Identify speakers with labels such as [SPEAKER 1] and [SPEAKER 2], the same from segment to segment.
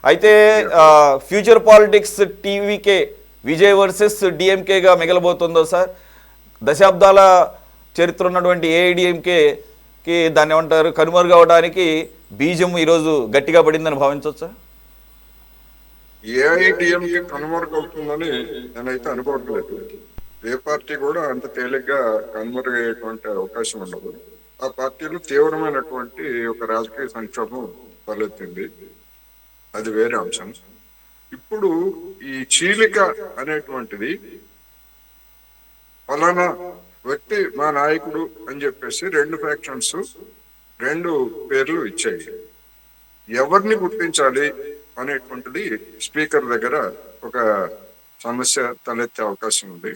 [SPEAKER 1] అయితే future politics TVK Vijay versus డిఎంకేగా మిగలబోతుందో సార్? దశాబ్దాల చరిత్ర ఉన్నటువంటి ఏఐడిఎంకేకి దాన్ని ఏమంటారు కనుమరుగవడానికి బీజం ఈరోజు గట్టిగా పడిందని భావించవచ్చా?
[SPEAKER 2] ఏఐడిఎంకి కనుమరుగవుతుందని నేనైతే అనుకోవట్లేదు. ఏ పార్టీ కూడా అంత తేలిగ్గా కనుమరుగయ్యేటువంటి అవకాశం ఉండదు. ఆ పార్టీలో తీవ్రమైనటువంటి ఒక రాజకీయ సంక్షోభం తలెత్తింది, అది వేరే అంశం. ఇప్పుడు ఈ చీలిక అనేటువంటిది ఫలానా వ్యక్తి మా నాయకుడు అని చెప్పేసి రెండు ఫ్యాక్షన్స్ రెండు పేర్లు ఇచ్చాయి. ఎవరిని గుర్తించాలి అనేటువంటిది స్పీకర్ దగ్గర ఒక సమస్య తలెత్తే అవకాశం ఉంది.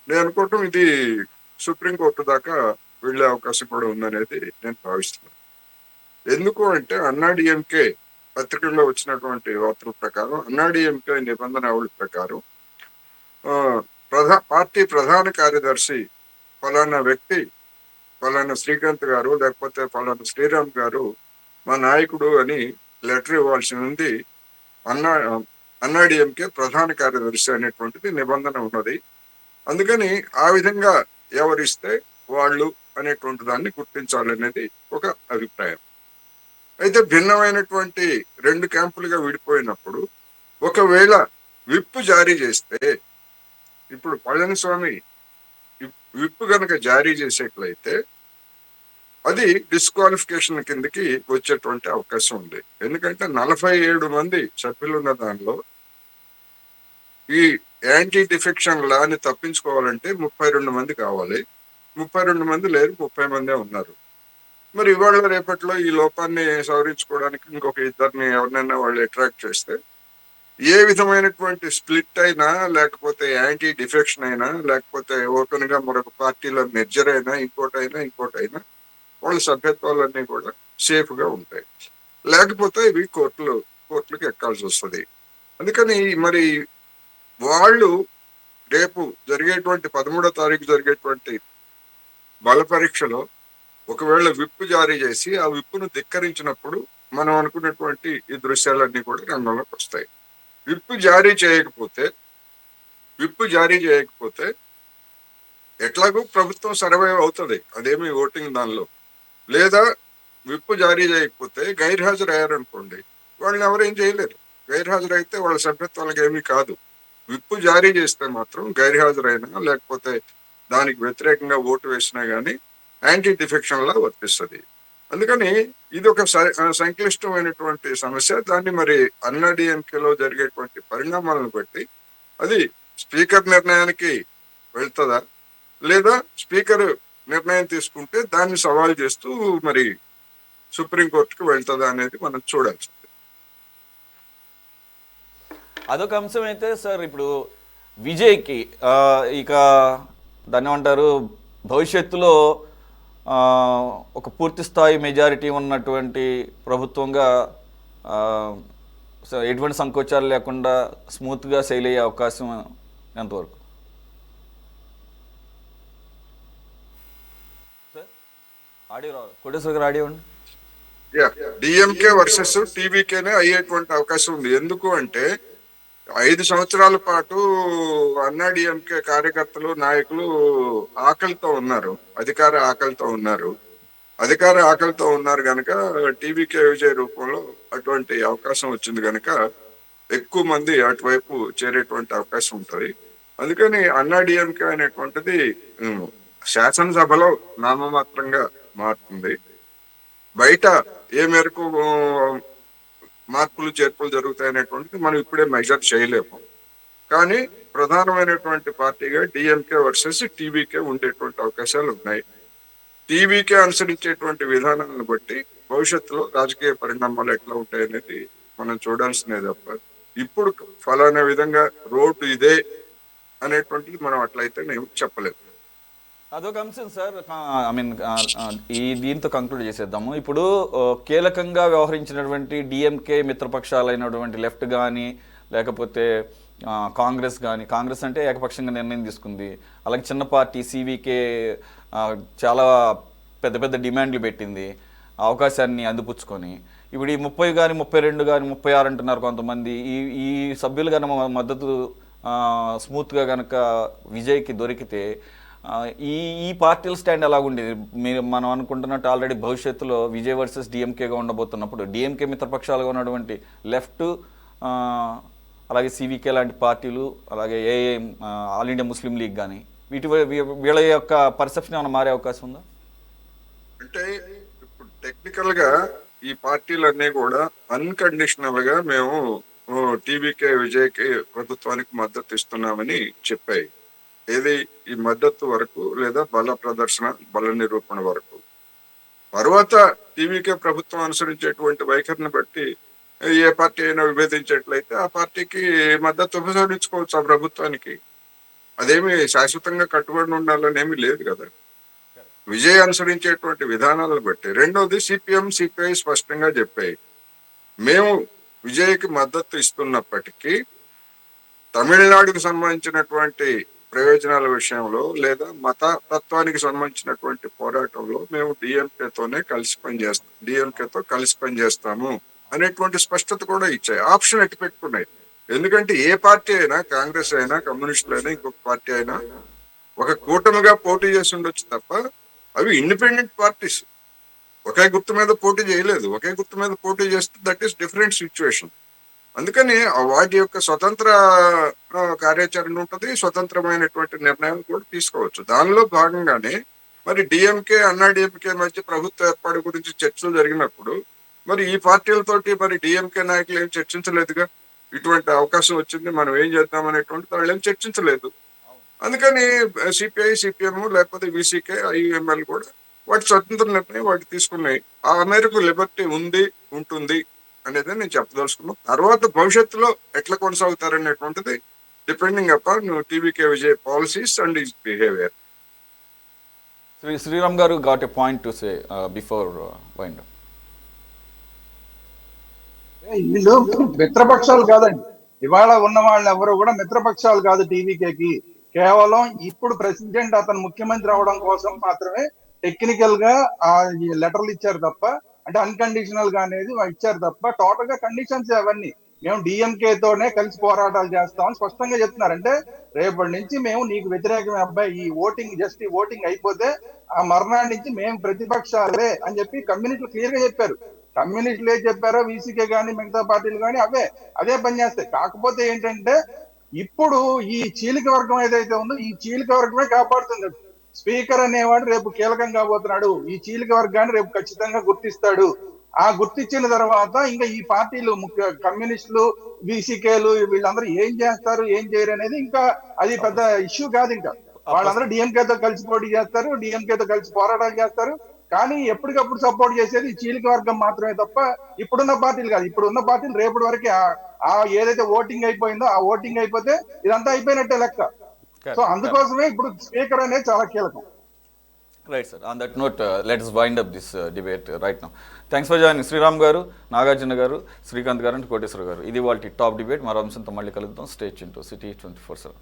[SPEAKER 2] నేను అనుకోవటం ఇది సుప్రీంకోర్టు దాకా వెళ్లే అవకాశం కూడా ఉందనేది నేను భావిస్తున్నాను. ఎందుకు అంటే అన్నాడీఎంకే పత్రికల్లో వచ్చినటువంటి వార్తల ప్రకారం, అన్నాడీఎంకే నిబంధనావళి ప్రకారం పార్టీ ప్రధాన కార్యదర్శి ఫలానా వ్యక్తి, ఫలానా శ్రీకాంత్ గారు లేకపోతే ఫలానా శ్రీరామ్ గారు మా నాయకుడు అని లెటర్ ఇవ్వాల్సి ఉంది. అన్నాడీఎంకే ప్రధాన కార్యదర్శి అనేటువంటిది నిబంధన ఉన్నది. అందుకని ఆ విధంగా ఎవరిస్తే వాళ్ళు అనేటువంటి దాన్ని గుర్తించాలనేది ఒక అభిప్రాయం. అయితే భిన్నమైనటువంటి రెండు క్యాంపులుగా విడిపోయినప్పుడు ఒకవేళ విప్ జారీ చేస్తే, ఇప్పుడు పళనిస్వామి విప్ గనక జారీ చేసేట్లయితే అది డిస్క్వాలిఫికేషన్ కిందకి వచ్చేటువంటి అవకాశం ఉంది. ఎందుకంటే 47 మంది సభ్యులు ఉన్న దానిలో ఈ యాంటీ డిఫెక్షన్ లాని తప్పించుకోవాలంటే 32 మంది కావాలి. 32 మంది లేరు, 30 మందే ఉన్నారు. మరి ఇవాళ రేపట్లో ఈ లోపాన్ని సవరించుకోవడానికి ఇంకొక ఇద్దరిని ఎవరినైనా వాళ్ళు అట్రాక్ట్ చేస్తే ఏ విధమైనటువంటి స్ప్లిట్ అయినా, లేకపోతే యాంటీ డిఫెక్షన్ అయినా, లేకపోతే ఓపెన్ గా మరొక పార్టీలో మెర్జర్ అయినా, ఇంకోటైనా వాళ్ళ సభ్యత్వాలన్నీ కూడా సేఫ్ గా ఉంటాయి. లేకపోతే ఇవి కోర్టులకు ఎక్కాల్సి వస్తుంది. అందుకని మరి వాళ్ళు రేపు జరిగేటువంటి 13వ తారీఖు జరిగేటువంటి బల పరీక్షలో ఒకవేళ విప్పు జారీ చేసి ఆ విప్పును ధిక్కరించినప్పుడు మనం అనుకున్నటువంటి ఈ దృశ్యాలన్నీ కూడా రంగంలోకి వస్తాయి. విప్పు జారీ చేయకపోతే ఎట్లాగూ ప్రభుత్వం సర్వైవ్ అవుతుంది, అదేమి ఓటింగ్ దానిలో. లేదా విప్పు జారీ చేయకపోతే గైర్హాజరు అయ్యారనుకోండి, వాళ్ళని ఎవరేం చేయలేరు. గైర్హాజరు అయితే వాళ్ళ సభ్యత్వాలకు ఏమీ కాదు. విప్పు జారీ చేస్తే మాత్రం గైర్హాజరైనా లేకపోతే దానికి వ్యతిరేకంగా ఓటు వేసినా గానీ యాంటీ డిఫెక్షన్ లా వర్తిస్తుంది. అందుకని ఇది ఒక సంక్లిష్టమైనటువంటి సమస్య. దాన్ని మరి అన్నాడీఎంకేలో జరిగేటువంటి పరిణామాలను బట్టి అది స్పీకర్ నిర్ణయానికి వెళ్తుందా, లేదా స్పీకర్ నిర్ణయం తీసుకుంటే దాన్ని సవాల్ చేస్తూ మరి సుప్రీంకోర్టుకు వెళ్తుందా అనేది మనం చూడాల్సింది.
[SPEAKER 1] అదొక అంశం. అయితే సార్ ఇప్పుడు విజయ్కి ఇక దాన్ని ఏమంటారు భవిష్యత్తులో ఒక పూర్తి స్థాయి మెజారిటీ ఉన్నటువంటి ప్రభుత్వంగా ఎటువంటి సంకోచాలు లేకుండా స్మూత్గా సెయిల్ అయ్యే అవకాశం ఎంతవరకు? సార్ ఆడియో కోటేశ్వర గారు ఆడియో అండి.
[SPEAKER 2] డిఎంకే వర్సెస్ టీవీకేనే అయ్యేటువంటి అవకాశం ఉంది. ఎందుకు అంటే 5 సంవత్సరాల పాటు అన్నాడీఎంకే కార్యకర్తలు, నాయకులు ఆకలితో ఉన్నారు, అధికార ఆకలితో ఉన్నారు కనుక టీవీకే విజయ్ రూపంలో అటువంటి అవకాశం వచ్చింది కనుక ఎక్కువ మంది అటువైపు చేరేటువంటి అవకాశం ఉంటుంది. అందుకని అన్నాడీఎంకే అనేటువంటిది శాసనసభలో నామమాత్రంగా మారుతుంది. బయట ఏ మేరకు మార్పులు చేర్పులు జరుగుతాయనేటువంటిది మనం ఇప్పుడే మెజర్ చేయలేము. కానీ ప్రధానమైనటువంటి పార్టీగా డిఎంకే వర్సెస్ టీవీకే ఉండేటువంటి అవకాశాలు ఉన్నాయి. టీవీకే అనుసరించేటువంటి విధానాలను బట్టి భవిష్యత్తులో రాజకీయ పరిణామాలు ఎట్లా ఉంటాయనేది మనం చూడాల్సినదే తప్ప ఇప్పుడు ఫలానా విధంగా రోడ్డు ఇదే అనేటువంటిది మనం అట్లయితే నేను చెప్పలేదు.
[SPEAKER 1] అదొక అంశం సార్. దీంతో కంక్లూడ్ చేసేద్దాము. ఇప్పుడు కీలకంగా వ్యవహరించినటువంటి డిఎంకే మిత్రపక్షాలైనటువంటి లెఫ్ట్ కానీ లేకపోతే కాంగ్రెస్ కానీ, కాంగ్రెస్ అంటే ఏకపక్షంగా నిర్ణయం తీసుకుంది. అలాగే చిన్న పార్టీ సివికే చాలా పెద్ద పెద్ద డిమాండ్లు పెట్టింది అవకాశాన్ని అందిపుచ్చుకొని. ఇప్పుడు ఈ 30 కానీ 32 కానీ 36 అంటున్నారు కొంతమంది. ఈ ఈ సభ్యులు కనుక మద్దతు స్మూత్గా కనుక విజయ్కి దొరికితే ఈ ఈ పార్టీల స్టాండ్ ఎలాగుండేది? మనం అనుకుంటున్నట్టు ఆల్రెడీ భవిష్యత్తులో విజయ్ వర్సెస్ డిఎంకేగా ఉండబోతున్నప్పుడు డిఎంకే మిత్రపక్షాలుగా ఉన్నటువంటి లెఫ్ట్, అలాగే సివికే లాంటి పార్టీలు, అలాగే AIM, all India Muslim league కానీ వీళ్ళ యొక్క పర్సెప్షన్ ఏమైనా మారే అవకాశం ఉందా?
[SPEAKER 2] అంటే ఇప్పుడు టెక్నికల్ గా ఈ పార్టీలన్నీ కూడా అన్కండిషనల్ గా మేము టీవీకే విజయ్కి ప్రభుత్వానికి మద్దతు ఇస్తున్నామని చెప్పాయి. ఏది ఈ మద్దతు వరకు లేదా బల ప్రదర్శన, బల నిరూపణ వరకు. తర్వాత టీవీకే ప్రభుత్వం అనుసరించేటువంటి వైఖరిని బట్టి ఏ పార్టీ అయినా విభేదించేట్లయితే ఆ పార్టీకి మద్దతు ఉపసంహరించుకోవచ్చు ఆ ప్రభుత్వానికి. అదేమి శాశ్వతంగా కట్టుబడి ఉండాలని ఏమీ లేదు కదా. విజయ్ అనుసరించేటువంటి విధానాలను బట్టి. రెండోది సిపిఎం, సిపిఐ స్పష్టంగా చెప్పాయి, మేము విజయ్కి మద్దతు ఇస్తున్నప్పటికీ తమిళనాడుకు సంబంధించినటువంటి ప్రయోజనాల విషయంలో లేదా మత తత్వానికి సంబంధించినటువంటి పోరాటంలో మేము డిఎంకేతోనే కలిసి పనిచేస్తాము అనేటువంటి స్పష్టత కూడా ఇచ్చాయి. ఆప్షన్ ఎట్టి పెట్టుకున్నాయి. ఎందుకంటే ఏ పార్టీ అయినా, కాంగ్రెస్ అయినా, కమ్యూనిస్టులు అయినా, ఇంకొక పార్టీ అయినా ఒక కూటమిగా పోటీ చేసి ఉండొచ్చు తప్ప అవి ఇండిపెండెంట్ పార్టీస్. ఒకే గుర్తు మీద పోటీ చేయలేదు. ఒకే గుర్తు మీద పోటీ చేస్తే దట్ ఈస్ డిఫరెంట్ సిచ్యువేషన్. అందుకని వాటి యొక్క స్వతంత్ర కార్యాచరణ ఉంటుంది, స్వతంత్రమైనటువంటి నిర్ణయాలు కూడా తీసుకోవచ్చు. దానిలో భాగంగానే మరి డిఎంకే, అన్నాడీఎంకే మధ్య ప్రభుత్వ ఏర్పాటు గురించి చర్చలు జరిగినప్పుడు మరి ఈ పార్టీలతోటి మరి డిఎంకే నాయకులు ఏం చర్చించలేదుగా. ఇటువంటి అవకాశం వచ్చింది, మనం ఏం చేద్దాం అనేటువంటి వాళ్ళు ఏం చర్చించలేదు. అందుకని సిపిఐ, సిపిఎం లేకపోతే విసికే, ఐయుఎంఎల్ కూడా వాటి స్వతంత్ర నిర్ణయం వాటి తీసుకున్నాయి. ఆ మేరకు లిబర్టీ ఉంది, ఉంటుంది అనేది నేను చెప్పదలుచుకున్నాను. తర్వాత భవిష్యత్తులో ఎట్లా కొనసాగుతారనేటువంటిది depending upon TVK Vijay policies and his behaviour.
[SPEAKER 1] Sriram garu got a point to say before wind up.
[SPEAKER 3] వీళ్ళు మిత్రపక్షాలు కాదండి. ఇవాళ ఉన్న వాళ్ళు ఎవరు కూడా మిత్రపక్షాలు కాదు టీవీకేకి. కేవలం ఇప్పుడు ప్రెసిడెంట్ అతను ముఖ్యమంత్రి అవడం కోసం మాత్రమే టెక్నికల్ గా ఆ లెటర్లు ఇచ్చారు తప్ప, అంటే అన్కండిషనల్ గా అనేది ఇచ్చారు తప్ప టోటల్ గా కండిషన్స్ అవన్నీ మేము డిఎంకే తోనే కలిసి పోరాటాలు చేస్తామని స్పష్టంగా చెప్తున్నారు. అంటే రేపటి నుంచి మేము నీకు వ్యతిరేకమే అబ్బాయి, ఈ ఓటింగ్ అయిపోతే ఆ మర్నాడు నుంచి మేము ప్రతిపక్షాలే అని చెప్పి కమ్యూనిస్టులు క్లియర్ గా చెప్పారు. కమ్యూనిస్టులు ఏ చెప్పారో వీసీకే కానీ మిగతా పార్టీలు కానీ అదే పనిచేస్తాయి. కాకపోతే ఏంటంటే ఇప్పుడు ఈ చీలిక వర్గం ఏదైతే ఉందో ఈ చీలిక వర్గమే కాపాడుతుంది. స్పీకర్ అనేవాడు రేపు కీలకం కాబోతున్నాడు. ఈ చీలిక వర్గాన్ని రేపు ఖచ్చితంగా గుర్తిస్తాడు. ఆ గుర్తించిన తర్వాత ఇంకా ఈ పార్టీలు కమ్యూనిస్టులు, బీసీకేలు వీళ్ళందరూ ఏం చేస్తారు, ఏం చేయరు అనేది ఇంకా అది పెద్ద ఇష్యూ కాదు. ఇంకా వాళ్ళందరూ డిఎంకేతో కలిసి పోటీ చేస్తారు, డిఎంకేతో కలిసి పోరాటాలు చేస్తారు. కానీ ఎప్పటికప్పుడు సపోర్ట్ చేసేది ఈ చీలిక వర్గం మాత్రమే తప్ప ఇప్పుడున్న పార్టీలు కాదు. ఇప్పుడున్న పార్టీలు రేపటి వరకు ఆ ఏదైతే ఓటింగ్ అయిపోయిందో ఆ ఓటింగ్ అయిపోతే ఇదంతా అయిపోయినట్టే లెక్క. సో అందుకోసమే ఇప్పుడు స్పీకర్ అనేది చాలా కీలకం.
[SPEAKER 1] Right sir. On that note let's wind up this debate right now. Thanks for joining Sriram garu, Nagarjuna గారు, శ్రీకాంత్ గారు అండ్ కోటేశ్వర గారు. ఇది వాళ్ళ టాప్ డిబేట్. మరో అంశంతో మళ్ళీ కలుద్దాం. Stay tuned to city 24/7.